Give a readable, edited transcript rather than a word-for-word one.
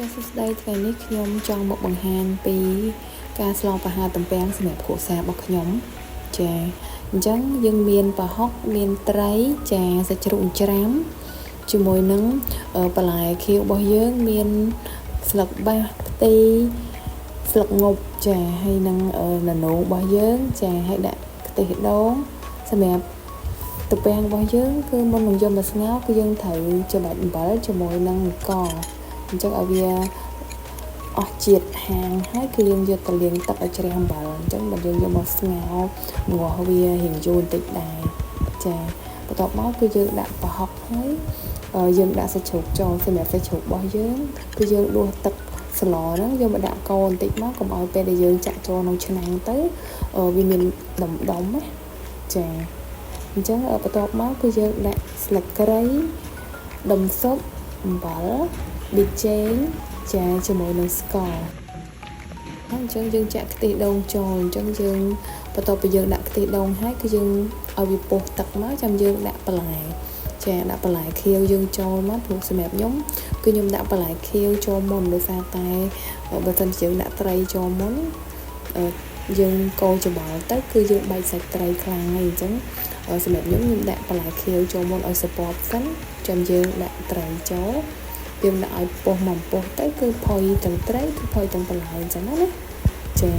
ចាសសួស្តីថ្ងៃនេះខ្ញុំចង់មកបង្ហាញពីការស្លប្រហើរទំពាំងសម្រាប់គ្រួសាររបស់ខ្ញុំចាអញ្ចឹងយើងមានប្រហុកមានត្រីចាសាច់ជ្រូកច្រាំជាមួយនឹងបន្លែខៀវរបស់យើងមានស្លឹកបាសផ្ទីស្លឹកងប់ចាហើយនឹងននោរបស់យើងចាហើយដាក់ខ្ទិះដូងសម្រាប់ទំពាំងរបស់យើងគឺមុននឹងយកមកស្ងោរគឺយើងត្រូវច្របាច់អំបិលជាមួយនឹងអង្ករអញ្ចឹងឲ្យវាអស់ជាតិហាងហើយគឺយើងយកទៅលាងទឹកឲ្យជ្រះអំបិលអញ្ចឹងបើយើងយកមកស្ងោរងាស់វារៀងយូរបន្តិចដែរចាបន្ទាប់មកគឺយើងដាក់ប្រហុកហើយយើងដាក់សាច់ជ្រូកចូលសម្រាប់សាច់ជ្រូករបស់យើងគឺយើងដួសទឹកស្លហ្នឹងយកមកដាក់កូរបន្តិចមកកុំឲ្យពេលដែលយើងចាក់ចូលក្នុងឆ្នាំងទៅវាមានដុំណាចាអញ្ចឹងបន្ទាប់មកគឺយើងដាក់ស្លឹកគ្រៃដុំស៊ុបអំបិលប៊ីចេងចាជាមួយនឹងស្ករអញ្ចឹងយើងចាក់ខ្ទិះដូងចូលអញ្ចឹងយើងបន្ទាប់ពីយើងដាក់ខ្ទិះដូងហើយគឺយើងឲ្យវាពុះទឹកមកចាំយើងដាក់បន្លែចាដាក់បន្លែខៀវយើងចូលមកព្រោះសម្រាប់ខ្ញុំគឺខ្ញុំដាក់បន្លែខៀវចូលមុនដោយសារតែបើមិនយើងដាក់ត្រីចូលមុនយើងកូរច្របល់ទៅគឺយើងបែកសាច់ត្រីខ្លាំងហើយអញ្ចឹងសម្រាប់ខ្ញុំដាក់បន្លែខៀវចូលមុនឲ្យសពបសិនចាំយើងដាក់ត្រីចូលយើងដាក់ឲ្យពុះមកពុះទៅគឺផុយទាំងត្រីគឺផុយទាំងបន្លែអញ្ចឹងណាចា